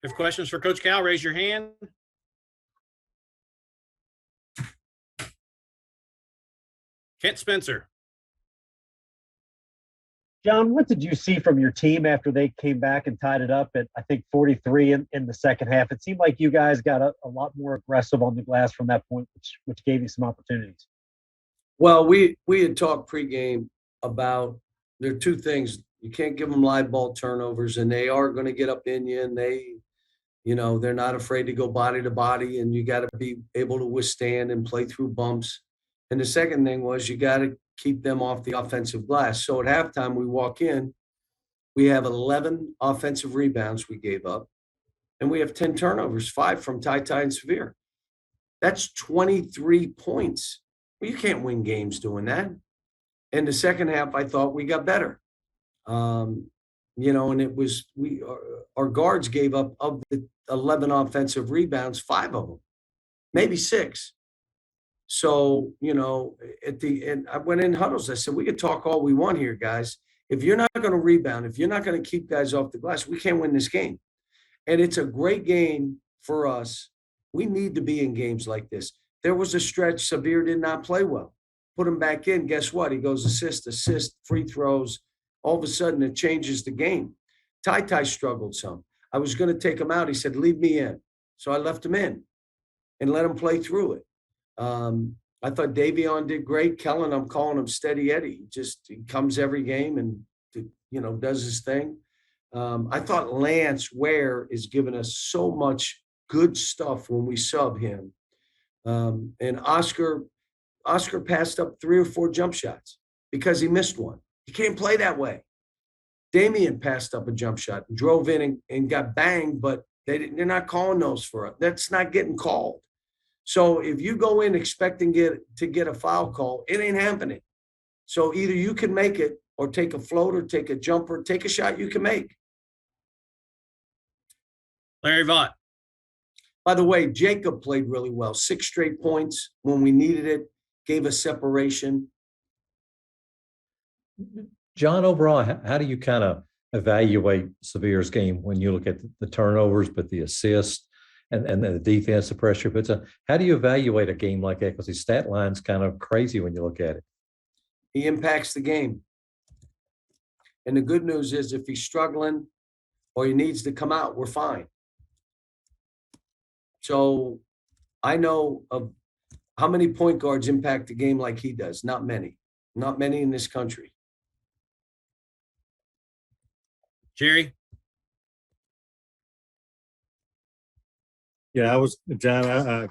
you have questions for Coach Cal, raise your hand. Kent Spencer. John, what did you see from your team after they came back and tied it up at, I think, 43 in the second half? It seemed like you guys got a lot more aggressive on the glass from that point, which gave you some opportunities. Well, we had talked pregame about there are two things. You can't give them live ball turnovers, and they are going to get up in you, and they're not afraid to go body to body, and you got to be able to withstand and play through bumps. And the second thing was you got to keep them off the offensive glass. So at halftime, we walk in, we have 11 offensive rebounds we gave up, and we have 10 turnovers, 5 from Ty and Severe. That's 23 points. Well, you can't win games doing that. In the second half, I thought we got better. And it was our guards gave up of the 11 offensive rebounds, 5 of them, maybe 6. So, at the end, I went in huddles. I said, we could talk all we want here, guys. If you're not going to rebound, if you're not going to keep guys off the glass, we can't win this game. And it's a great game for us. We need to be in games like this. There was a stretch Severe did not play well. Put him back in. Guess what? He goes assist, free throws. All of a sudden, it changes the game. Ty struggled some. I was going to take him out. He said, leave me in. So I left him in and let him play through it. I thought Davion did great. Kellen, I'm calling him Steady Eddie. He comes every game and, does his thing. I thought Lance Ware is giving us so much good stuff when we sub him. And Oscar passed up 3 or 4 jump shots because he missed one. He can't play that way. Damian passed up a jump shot, drove in and got banged, but they're not calling those for us. That's not getting called. So if you go in expecting to get a foul call, it ain't happening. So either you can make it or take a floater, take a jumper, take a shot you can make. Larry Vaught. By the way, Jacob played really well. 6 straight points when we needed it, gave us separation. John, overall, how do you kind of evaluate Severe's game when you look at the turnovers, but the assists and the defense, the pressure puts on? How do you evaluate a game like that? Because his stat line's kind of crazy when you look at it. He impacts the game. And the good news is if he's struggling or he needs to come out, we're fine. So I know of how many point guards impact the game like he does. Not many. Not many in this country. Jerry. Yeah, John,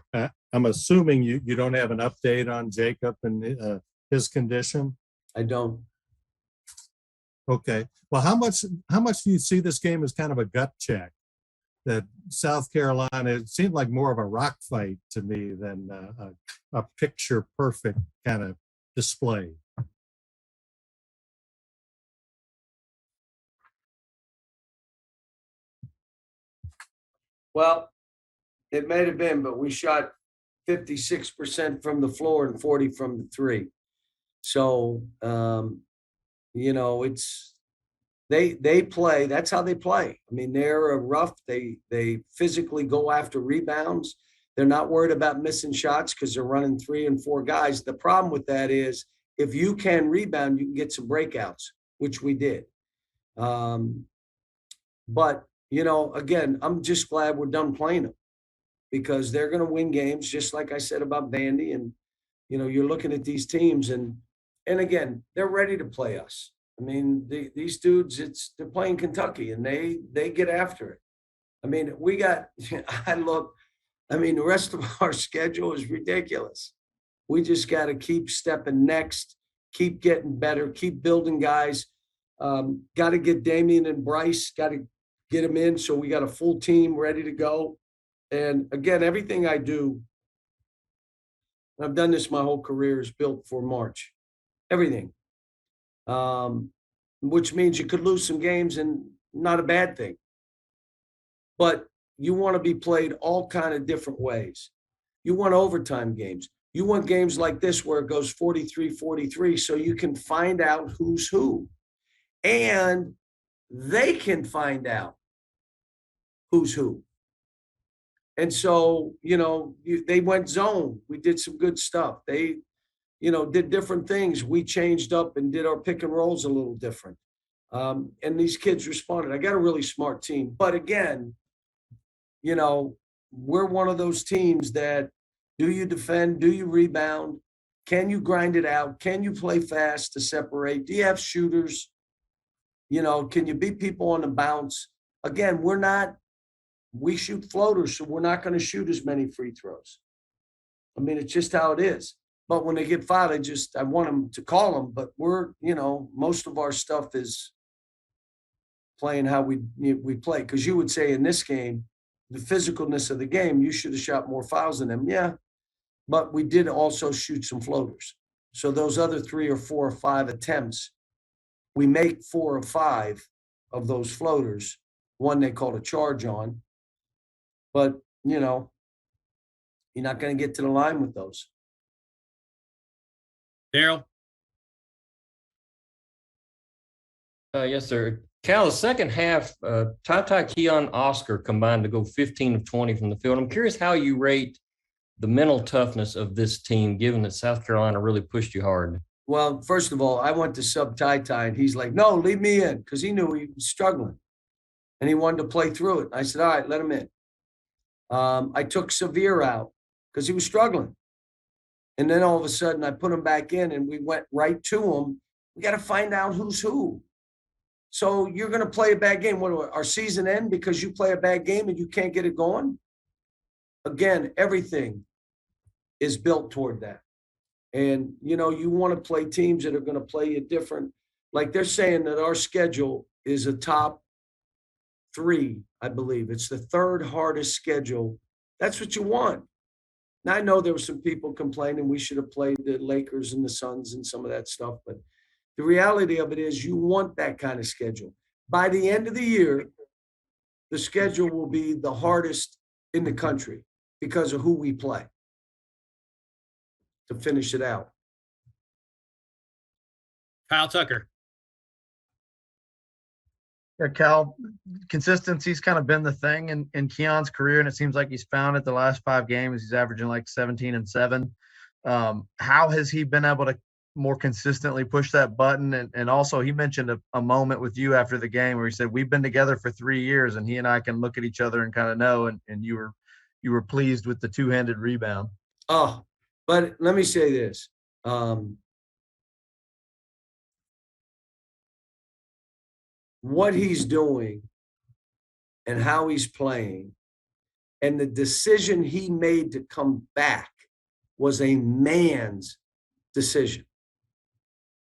I'm assuming you don't have an update on Jacob and his condition? I don't. Okay. Well, how much do you see this game as kind of a gut check? That South Carolina, it seemed like more of a rock fight to me than a picture perfect kind of display. Well, it may have been, but we shot 56% from the floor and 40 from the 3. So, it's they play. That's how they play. I mean, they're rough. They physically go after rebounds. They're not worried about missing shots because they're running 3 and 4 guys. The problem with that is if you can rebound, you can get some breakouts, which we did. But again, I'm just glad we're done playing them because they're going to win games, just like I said about Vandy. And, you're looking at these teams and again, they're ready to play us. I mean, these dudes, they're playing Kentucky and they get after it. I mean, the rest of our schedule is ridiculous. We just got to keep stepping next, keep getting better, keep building guys. Got to get Damian and Bryce, got to get them in. So we got a full team ready to go. And again, everything I do, I've done this my whole career, is built for March. Everything. Which means you could lose some games and not a bad thing. But you want to be played all kind of different ways. You want overtime games. You want games like this where it goes 43-43 so you can find out who's who. And they can find out who's who. And so, they went zone. We did some good stuff. They, did different things. We changed up and did our pick and rolls a little different. And these kids responded. I got a really smart team. But again, we're one of those teams that, do you defend? Do you rebound? Can you grind it out? Can you play fast to separate? Do you have shooters? Can you beat people on the bounce? Again, we shoot floaters, so we're not going to shoot as many free throws. I mean, it's just how it is. But when they get fouled, I want them to call them. But we're, most of our stuff is playing how we play. Because you would say in this game, the physicalness of the game, you should have shot more fouls than them. Yeah, but we did also shoot some floaters. So those other 3 or 4 or 5 attempts, we make 4 or 5 of those floaters. One they called a charge on. But, you're not going to get to the line with those. Daryl? Yes, sir. Cal, the second half, Ty, Keon, Oscar combined to go 15 of 20 from the field. I'm curious how you rate the mental toughness of this team, given that South Carolina really pushed you hard. Well, first of all, I went to sub Ty, and he's like, no, leave me in, because he knew he was struggling. And he wanted to play through it. I said, all right, let him in. I took Severe out because he was struggling. And then all of a sudden I put him back in and we went right to him. We got to find out who's who. So you're going to play a bad game. What, our season end because you play a bad game and you can't get it going? Again, everything is built toward that. And, you want to play teams that are going to play you different. Like they're saying that our schedule is a top 3, I believe. It's the 3rd hardest schedule. That's what you want. Now, I know there were some people complaining we should have played the Lakers and the Suns and some of that stuff, but the reality of it is you want that kind of schedule. By the end of the year, the schedule will be the hardest in the country because of who we play to finish it out. Kyle Tucker? Yeah, Cal, consistency's kind of been the thing in Keon's career, and it seems like he's found it the last 5 games. He's averaging like 17 and 7. How has he been able to more consistently push that button? And also, he mentioned a moment with you after the game where he said, we've been together for 3 years, and he and I can look at each other and kind of know, and you were pleased with the 2-handed rebound. Oh, but let me say this. What he's doing and how he's playing and the decision he made to come back was a man's decision.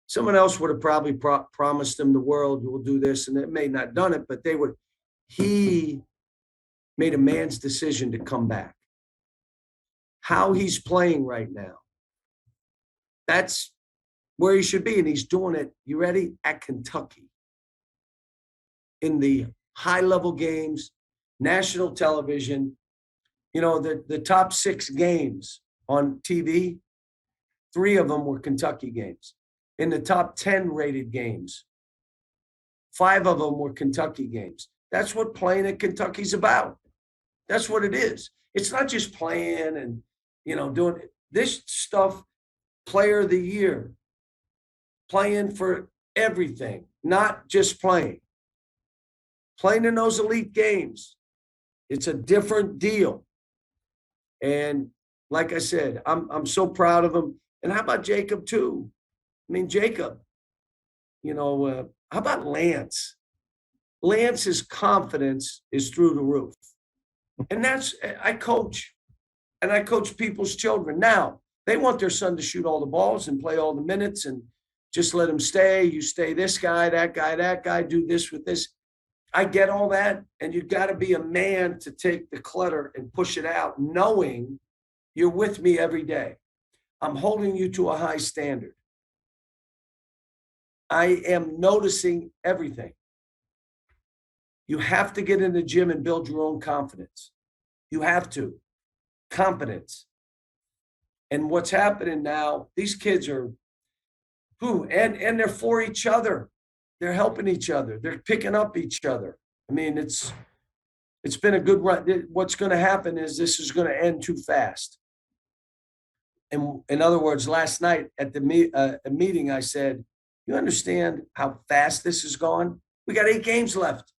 Someone else would have probably promised him the world, we'll do this, and it may not done it, but he made a man's decision to come back. How he's playing right now, that's where he should be, and he's doing it, you ready, at Kentucky. In the high-level games, national television, the top 6 games on TV, 3 of them were Kentucky games. In the top 10 rated games, 5 of them were Kentucky games. That's what playing at Kentucky's about. That's what it is. It's not just playing and, doing this stuff, player of the year, playing for everything, not just playing. Playing in those elite games, it's a different deal. And like I said, I'm so proud of him. And how about Jacob too? I mean, Jacob, how about Lance? Lance's confidence is through the roof. And I coach people's children. Now, they want their son to shoot all the balls and play all the minutes and just let him stay. You stay this guy, that guy, do this with this. I get all that, and you've got to be a man to take the clutter and push it out, knowing you're with me every day. I'm holding you to a high standard. I am noticing everything. You have to get in the gym and build your own confidence. You have to. Confidence. And what's happening now, these kids are, and they're for each other. They're helping each other. They're picking up each other. I mean, it's It's been a good run. What's going to happen is this is going to end too fast. And in other words, last night at the meeting, I said, you understand how fast this has gone? We got 8 games left.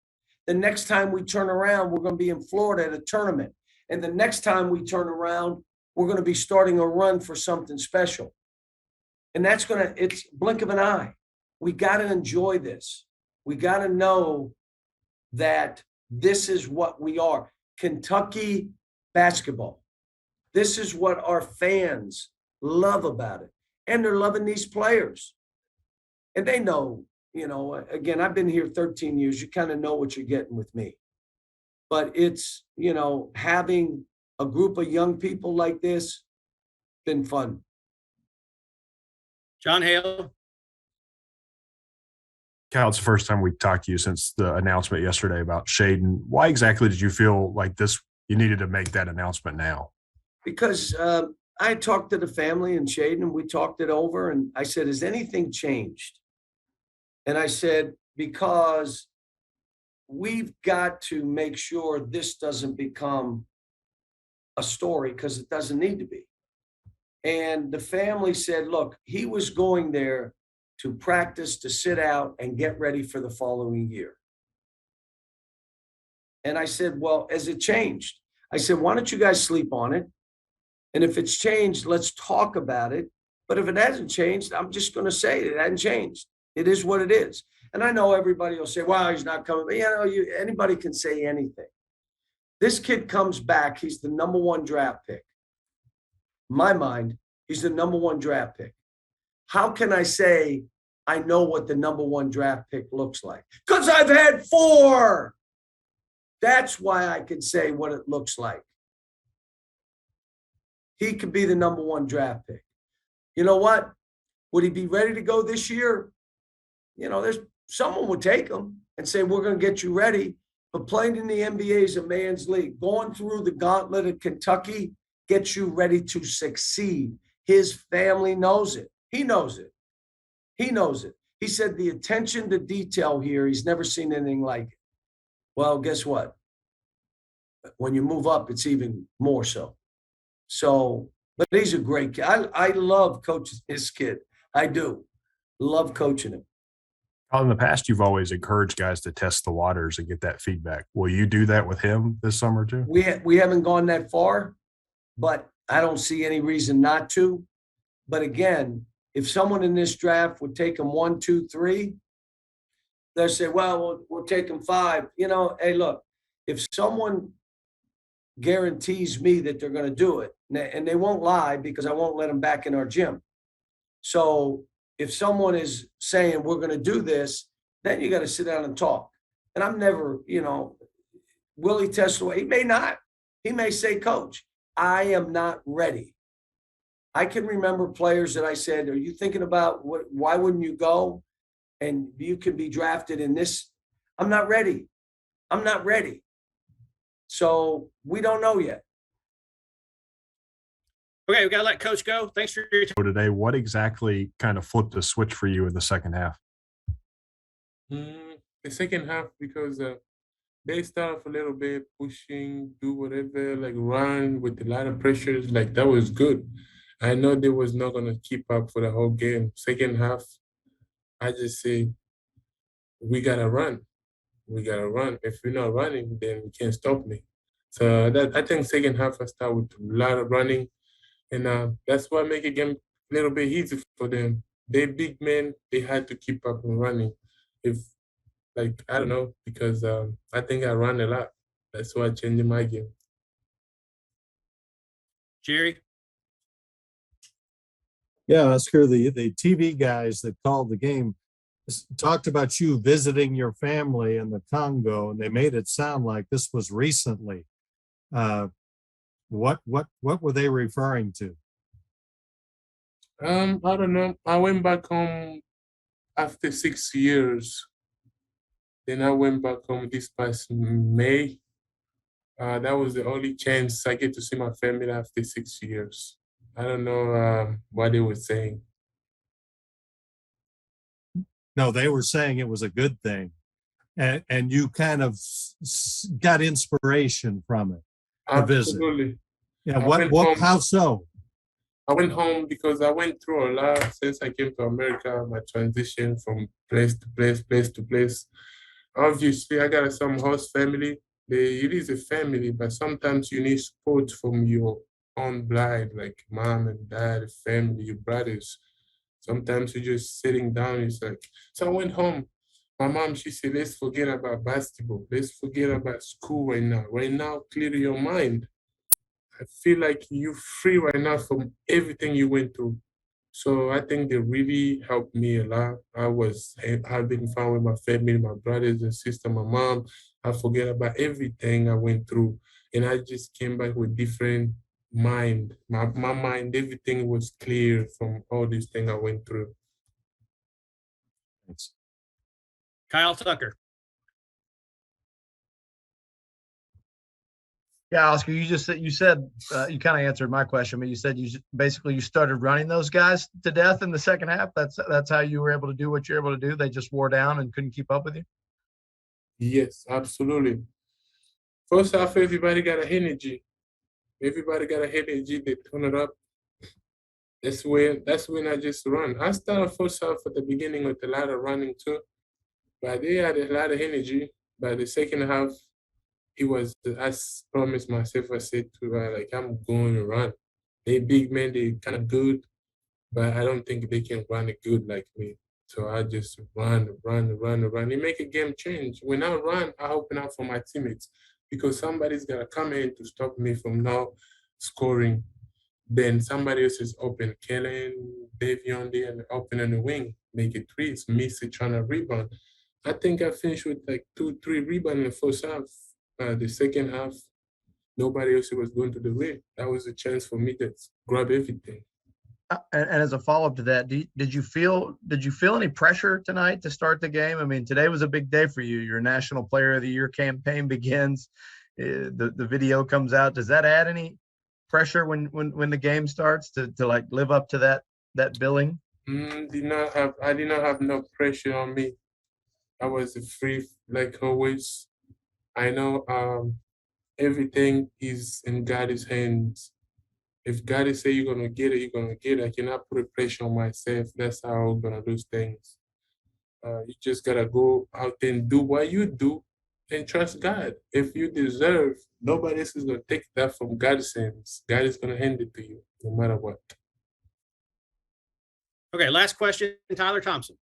The next time we turn around, we're going to be in Florida at a tournament. And the next time we turn around, we're going to be starting a run for something special. And that's it's blink of an eye. We got to enjoy this. We got to know that this is what we are. Kentucky basketball. This is what our fans love about it. And they're loving these players. And they know, again, I've been here 13 years. You kind of know what you're getting with me. But it's, having a group of young people like this, been fun. John Hale. Cal, it's the first time we talked to you since the announcement yesterday about Shaden. Why exactly did you feel like you needed to make that announcement now? Because I talked to the family and Shaden, and we talked it over, and I said, has anything changed? And I said, because we've got to make sure this doesn't become a story, because it doesn't need to be. And the family said, look, he was going there to practice, to sit out and get ready for the following year. And I said, well, has it changed? I said, why don't you guys sleep on it? And if it's changed, let's talk about it. But if it hasn't changed, I'm just going to say it hasn't changed. It is what it is. And I know everybody will say, wow, he's not coming. But, anybody can say anything. This kid comes back. He's the #1 draft pick. In my mind, he's the #1 draft pick. How can I say I know what the #1 draft pick looks like? Because I've had 4. That's why I can say what it looks like. He could be the #1 draft pick. You know what? Would he be ready to go this year? There's someone would take him and say, we're going to get you ready. But playing in the NBA is a man's league. Going through the gauntlet of Kentucky gets you ready to succeed. His family knows it. He knows it. He knows it. He said the attention to detail here, he's never seen anything like it. Well, guess what? When you move up, it's even more so. So, but he's a great kid. I love coaching this kid. I do. Love coaching him. In the past, you've always encouraged guys to test the waters and get that feedback. Will you do that with him this summer too? We haven't gone that far, but I don't see any reason not to. But again, if someone in this draft would take him 1, 2, 3, they'll say, well, we'll take him 5. Hey, look, if someone guarantees me that they're going to do it, and they won't lie because I won't let them back in our gym. So if someone is saying we're going to do this, then you got to sit down and talk. And I'm never, will he test away? He may not. He may say, coach, I am not ready. I can remember players that I said, are you thinking about why wouldn't you go? And you can be drafted in this. I'm not ready. I'm not ready. So we don't know yet. Okay, we got to let Coach go. Thanks for your time today. What exactly kind of flipped the switch for you in the second half? The second half, because they start off a little bit pushing, do whatever, like run with a lot of pressures. Like that was good. I know they was not gonna keep up for the whole game. Second half, I just say we gotta run. We gotta run. If we're not running, then you can't stop me. So I think second half I start with a lot of running. And that's what make a game a little bit easy for them. They big men, they had to keep up and running. I don't know, because I think I run a lot. That's why I changed my game. Jerry. Yeah, Oscar, the TV guys that called the game talked about you visiting your family in the Congo, and they made it sound like this was recently. What were they referring to? I don't know. I went back home after 6 years. Then I went back home this past May. That was the only chance I get to see my family after 6 years. I don't know what they were saying. No, they were saying it was a good thing. and you kind of got inspiration from it. The visit. Absolutely. Yeah. I went What? home- How so? I went home because I went through a lot since I came to America, my transition from place to place, place to place. Obviously, I got some host family. It is a family, but sometimes you need support from your own blood, like mom and dad, family, your brothers. Sometimes you're just sitting down, it's like, so I went home. My mom, she said, let's forget about basketball. Let's forget about school right now. Right now, clear your mind. I feel like you're free right now from everything you went through. So I think they really helped me a lot. I was having fun with my family, my brothers and sister, my mom. I forget about everything I went through. And I just came back with different mind. My mind, everything was clear from all these things I went through. Kyle Tucker. Yeah, Oscar, you said you kind of answered my question, but you said you started running those guys to death in the second half. That's how you were able to do what you're able to do. They just wore down and couldn't keep up with you. Yes, absolutely. First half, everybody got a energy. Everybody got a energy. They turn it up. That's when I just run. I started first half at the beginning with a lot of running too, but they had a lot of energy. By the second half, it was, I promised myself, I said to her, like, I'm going to run. They big men, they kind of good, but I don't think they can run it good like me. So I just run. It make a game change. When I run, I open up for my teammates because somebody's got to come in to stop me from now scoring. Then somebody else is open. Kellen, Davion, and open on the wing, make it threes, miss it, trying to rebound. I think I finished with like 2-3 rebounds in the first half. The second half, nobody else was going to the rim. That was a chance for me to grab everything. And as a follow-up to that, did you feel any pressure tonight to start the game? I mean, today was a big day for you. Your National Player of the Year campaign begins. The video comes out. Does that add any pressure when the game starts to like live up to that billing? I did not have no pressure on me. I was free like always. I know everything is in God's hands. If God is say you're gonna get it, you're gonna get it. I cannot put a pressure on myself. That's how I'm gonna do things. You just gotta go out and do what you do and trust God. If you deserve, nobody else is gonna take that from God's hands. God is gonna hand it to you, no matter what. Okay, last question, Tyler Thompson.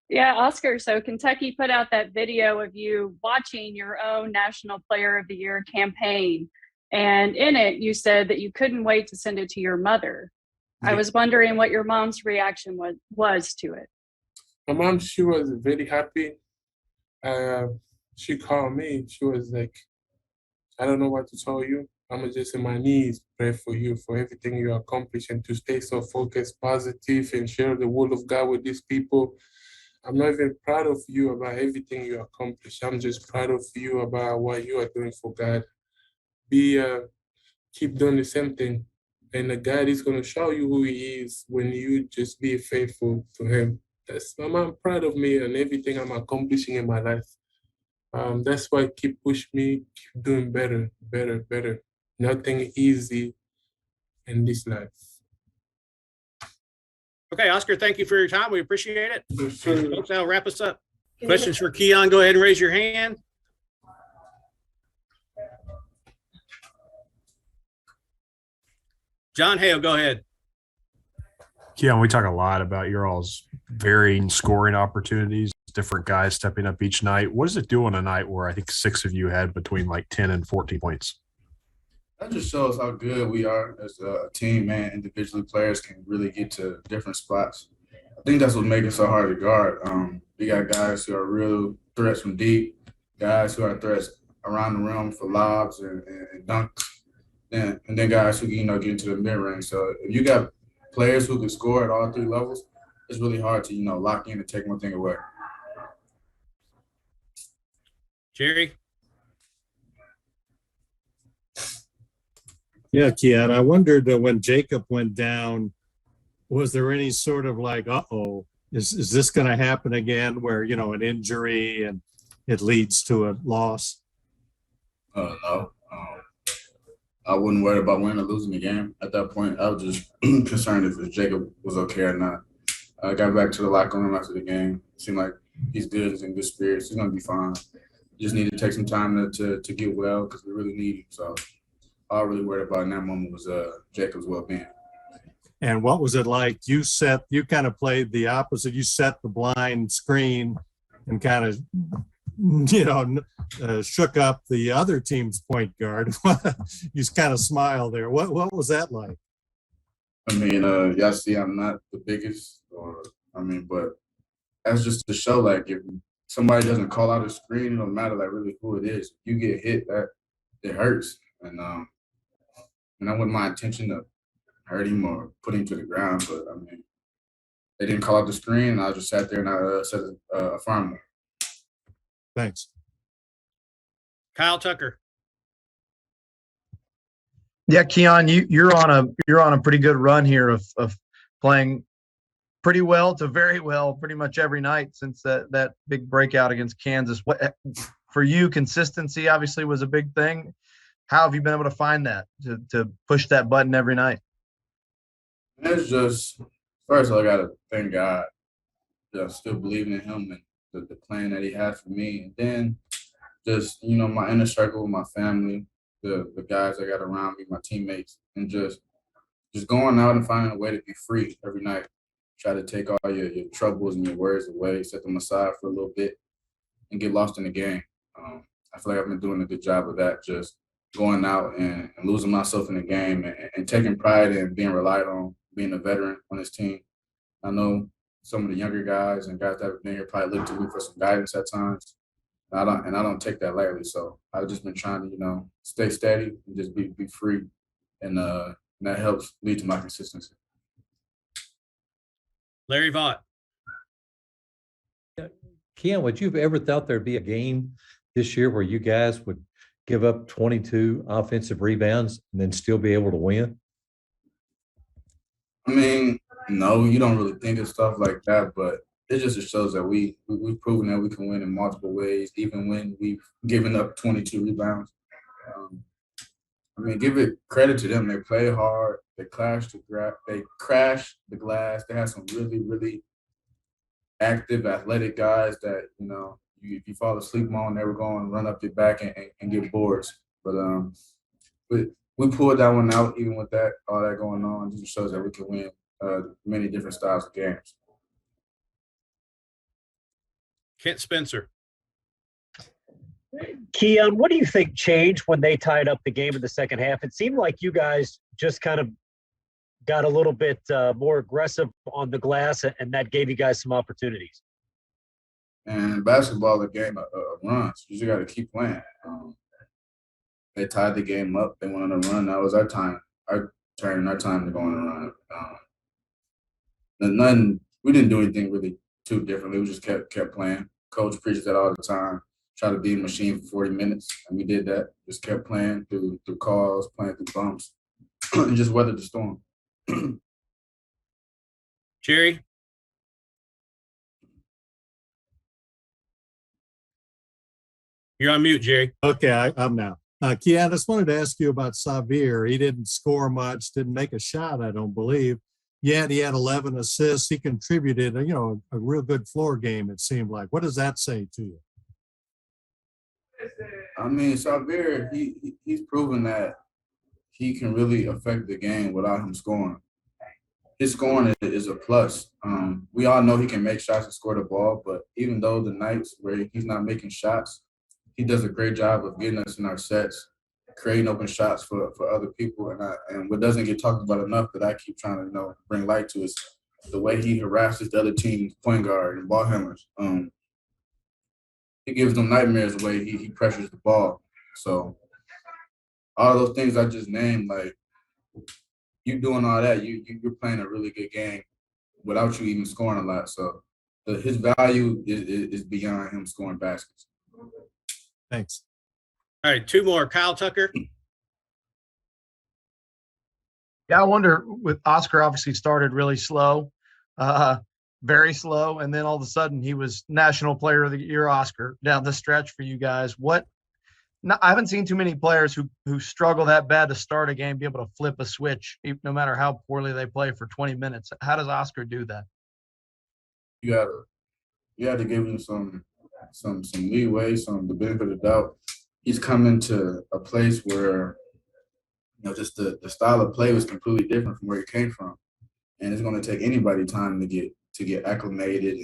Yeah, Oscar. So Kentucky put out that video of you watching your own National Player of the Year campaign. And in it, you said that you couldn't wait to send it to your mother. I was wondering what your mom's reaction was to it. My mom, she was very happy. She called me. She was like, I don't know what to tell you. I'm just on my knees, pray for you, for everything you accomplish, and to stay so focused, positive, and share the word of God with these people. I'm not even proud of you about everything you accomplish. I'm just proud of you about what you are doing for God. Keep doing the same thing. And God is going to show you who He is when you just be faithful to Him. I'm proud of me and everything I'm accomplishing in my life. That's why keep push me, keep doing better. Nothing easy in this life. Okay, Oscar, thank you for your time. We appreciate it. Yes, sir. Folks, that'll wrap us up. Questions for Keon, go ahead and raise your hand. John Hale, go ahead. Keon, we talk a lot about your all's varying scoring opportunities, different guys stepping up each night. What does it do on a night where I think 6 of you had between like 10 and 14 points? That just shows how good we are as a team, man. Individually, players can really get to different spots. I think that's what makes it so hard to guard. We got guys who are real threats from deep, guys who are threats around the rim for lobs and dunks, and then guys who get into the mid-range. So if you got players who can score at all 3 levels, it's really hard to lock in and take one thing away. Jerry? Yeah, Keon, I wondered when Jacob went down, was there any sort of like, uh-oh, Is this going to happen again where, an injury and it leads to a loss? No. I wouldn't worry about winning or losing the game. At that point, I was just concerned if Jacob was okay or not. I got back to the locker room after the game. It seemed like he's good. He's in good spirits. He's going to be fine. Just need to take some time to get well because we really need him. So all I really worried about in that moment was Jacob's well-being. And what was it like? You kind of played the opposite. You set the blind screen and kind of, shook up the other team's point guard. You kind of smiled there. What was that like? I mean, y'all see I'm not the biggest, but that's just to show, like, if somebody doesn't call out a screen, it don't matter, like, really who it is. If you get hit, that it hurts. And I wasn't my intention to hurt him or put him to the ground, but, they didn't call out the screen, and I just sat there and I said a firm. Thanks. Kyle Tucker. Yeah, Keon, you're on a pretty good run here of playing pretty well to very well pretty much every night since that big breakout against Kansas. What for you, consistency obviously was a big thing. How have you been able to find that to push that button every night? It's just, first I gotta thank God. Still believing in him and the plan that he had for me. And then just, my inner circle, my family, the guys I got around me, my teammates, and just going out and finding a way to be free every night. Try to take all your troubles and your worries away, set them aside for a little bit, and get lost in the game. I feel like I've been doing a good job of that, just going out and losing myself in the game and taking pride in being relied on, being a veteran on this team. I know some of the younger guys and guys that have been here probably look to me for some guidance at times. I don't take that lightly. So I've just been trying to, stay steady and just be free. And that helps lead to my consistency. Larry Vaught. Ken, would you have ever thought there'd be a game this year where you guys would give up 22 offensive rebounds and then still be able to win? No, you don't really think of stuff like that, but it just shows that we've proven that we can win in multiple ways, even when we've given up 22 rebounds. Give it credit to them. They play hard. They crashed the glass. They had some really, really active, athletic guys that, if you fall asleep on, they were going to run up your back and get boards. But we pulled that one out, even with all that going on. It just shows that we can win many different styles of games. Kent Spencer. Keon, what do you think changed when they tied up the game in the second half? It seemed like you guys just kind of got a little bit more aggressive on the glass, and that gave you guys some opportunities. And basketball, the game of runs. You just got to keep playing. They tied the game up. They went on a run. That was our time. Our time to go on a run. We didn't do anything really too differently. We just kept playing. Coach preaches that all the time. Try to be a machine for 40 minutes, and we did that. Just kept playing through calls, playing through bumps, and just weathered the storm. Jerry. You're on mute, Jerry. Okay, I'm now. Keon, I just wanted to ask you about Xavier. He didn't score much, didn't make a shot, I don't believe. Yet he had 11 assists. He contributed, a real good floor game, it seemed like. What does that say to you? Xavier, he's proven that he can really affect the game without him scoring. His scoring is a plus. We all know he can make shots and score the ball, but even though the nights where he's not making shots, he does a great job of getting us in our sets, creating open shots for other people. And what doesn't get talked about enough that I keep trying to bring light to is the way he harasses the other team's point guard and ball handlers. He gives them nightmares the way he pressures the ball. So all those things I just named, like you doing all that, you're playing a really good game without you even scoring a lot. So his value is beyond him scoring baskets. Thanks. All right, two more. Kyle Tucker. Yeah, I wonder, with Oscar obviously started really slow. very slow, and then all of a sudden he was National Player of the Year Oscar down the stretch for you guys. I haven't seen too many players who struggle that bad to start a game be able to flip a switch, no matter how poorly they play for 20 minutes. How does Oscar do that? You have to give him some leeway, the benefit of the doubt. He's coming to a place where, just the style of play was completely different from where he came from. And it's going to take anybody time to get acclimated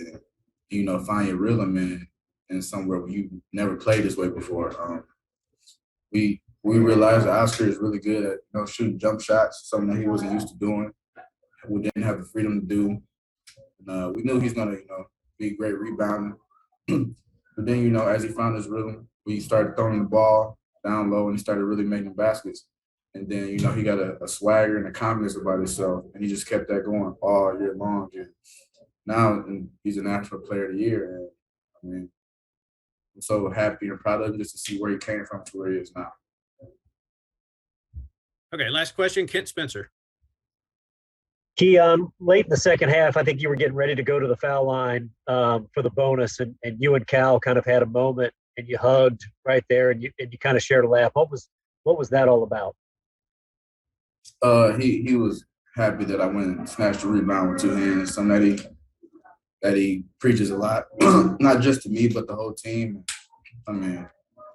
and, find your rhythm in somewhere where you never played this way before. We realized that Oscar is really good at, shooting jump shots, something that he wasn't used to doing. We didn't have the freedom to do. And, we knew he's going to, be a great rebounder. But then, as he found his rhythm, we started throwing the ball down low and he started really making baskets. And then, he got a swagger and a confidence about himself. And he just kept that going all year long. And now he's a National Player of the Year. And I'm so happy and proud of him just to see where he came from to where he is now. Okay, last question, Kent Spencer. Keon, late in the second half, I think you were getting ready to go to the foul line for the bonus, and you and Cal kind of had a moment, and you hugged right there, and you kind of shared a laugh. What was that all about? He was happy that I went and snatched the rebound with two hands. Something that he preaches a lot, not just to me but the whole team. I mean,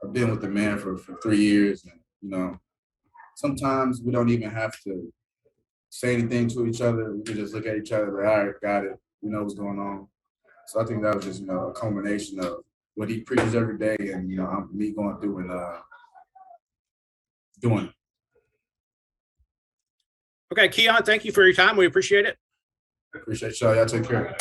I've been with the man for 3 years, and sometimes we don't even have to say anything to each other. We can just look at each other like, all right, got it. We know what's going on. So I think that was just, a culmination of what he preaches every day and, me going through and doing it. Okay, Keon, thank you for your time. We appreciate it. I appreciate y'all. Y'all take care.